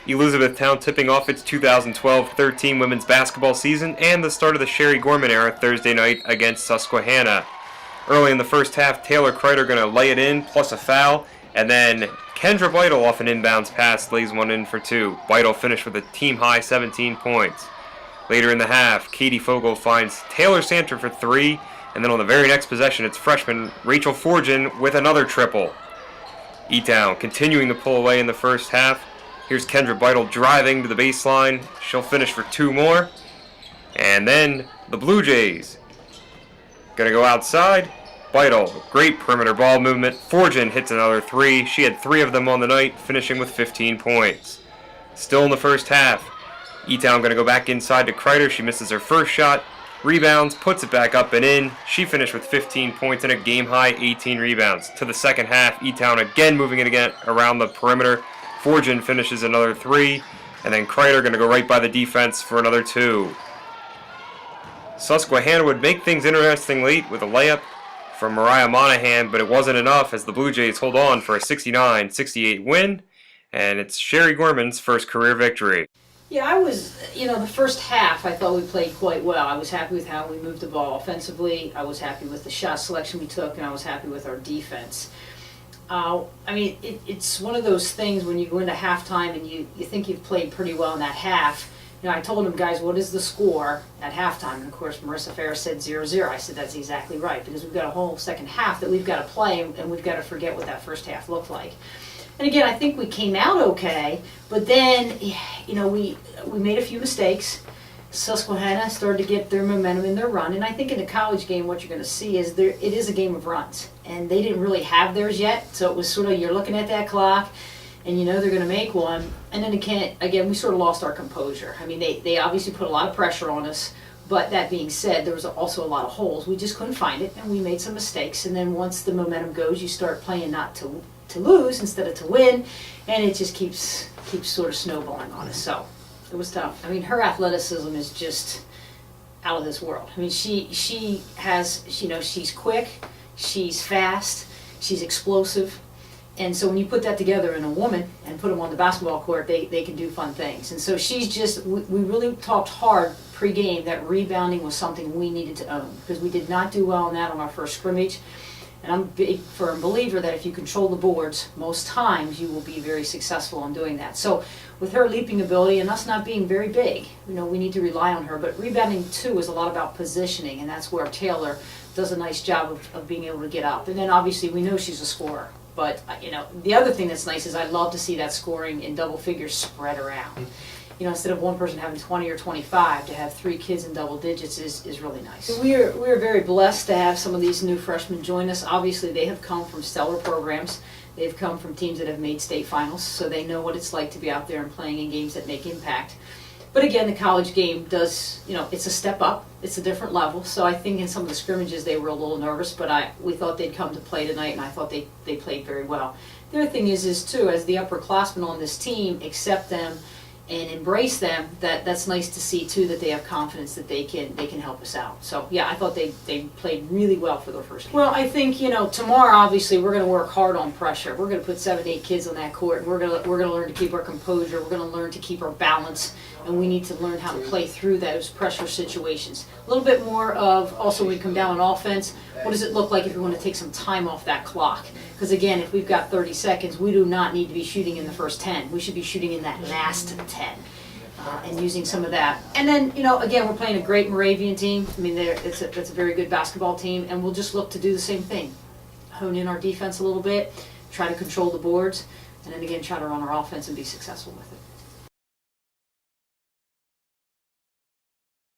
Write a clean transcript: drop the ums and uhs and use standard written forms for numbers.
Elizabethtown tipping off its 2012-13 women's basketball season and the start of the Sherri Gorman era Thursday night against Susquehanna. Early in the first half, Taylor Kreider going to lay it in, plus a foul, and then Kendra Beittel off an inbounds pass lays one in for two. Beittel finished with a team-high 17 points. Later in the half, Katie Fogel finds Taylor Santer for three, and then on the very next possession, it's freshman Rachel Forgin with another triple. E-Town continuing to pull away in the first half. Here's Kendra Beittel driving to the baseline. She'll finish for two more. And then the Blue Jays gonna go outside. Beittel, great perimeter ball movement. Forgin hits another three. She had three of them on the night, finishing with 15 points. Still in the first half, E-Town going to go back inside to Kreider. She misses her first shot. Rebounds, puts it back up and in. She finished with 15 points and a game-high 18 rebounds. To the second half, E-Town again moving it again around the perimeter. Forgin finishes another three. And then Kreider going to go right by the defense for another two. Susquehanna would make things interesting late with a layup from Mariah Monahan, but it wasn't enough as the Blue Jays hold on for a 69-68 win. And it's Sherri Gorman's first career victory. Yeah, I was, the first half I thought we played quite well. I was happy with how we moved the ball offensively. I was happy with the shot selection we took, and I was happy with our defense. It's one of those things when you go into halftime and you think you've played pretty well in that half. I told them, guys, what is the score at halftime? And of course, Marissa Ferris said 0-0. I said, that's exactly right, because we've got a whole second half that we've got to play, and we've got to forget what that first half looked like. And again, I think we came out okay, but then, we made a few mistakes. Susquehanna started to get their momentum in their run, and I think in a college game what you're going to see is it is a game of runs, and they didn't really have theirs yet, so it was sort of, you're looking at that clock, and they're going to make one, and then again, we sort of lost our composure. They obviously put a lot of pressure on us, but that being said, there was also a lot of holes. We just couldn't find it, and we made some mistakes, and then once the momentum goes, you start playing not to lose instead of to win, and it just keeps sort of snowballing on us. So it was tough. Her athleticism is just out of this world. She has, she's quick, she's fast, she's explosive, and so when you put that together in a woman and put them on the basketball court, they can do fun things. And so she's just, we really talked hard pre-game that rebounding was something we needed to own, because we did not do well on that on our first scrimmage. And I'm a big firm believer that if you control the boards, most times you will be very successful in doing that. So with her leaping ability and us not being very big, we need to rely on her. But rebounding too is a lot about positioning, and that's where Taylor does a nice job of being able to get up. And then obviously we know she's a scorer. But the other thing that's nice is I love to see that scoring in double figures spread around. Instead of one person having 20 or 25, to have three kids in double digits is really nice. We're very blessed to have some of these new freshmen join us. Obviously, they have come from stellar programs. They've come from teams that have made state finals, so they know what it's like to be out there and playing in games that make impact. But again, the college game does, it's a step up. It's a different level. So I think in some of the scrimmages they were a little nervous, but we thought they'd come to play tonight, and I thought they played very well. The other thing is too, as the upperclassmen on this team accept them and embrace them, that's nice to see too, that they have confidence that they can help us out. So yeah, I thought they played really well for their first game. Well, I think tomorrow obviously we're going to work hard on pressure. We're going to put 7, 8 kids on that court, and we're going to learn to keep our composure. We're going to learn to keep our balance, and we need to learn how to play through those pressure situations. A little bit more of also when we come down on offense, what does it look like if we want to take some time off that clock? Because again, if we've got 30 seconds, we do not need to be shooting in the first 10. We should be shooting in that last 10 and using some of that. And then, again, we're playing a great Moravian team. It's a very good basketball team, and we'll just look to do the same thing. Hone in our defense a little bit, try to control the boards, and then again, try to run our offense and be successful with it.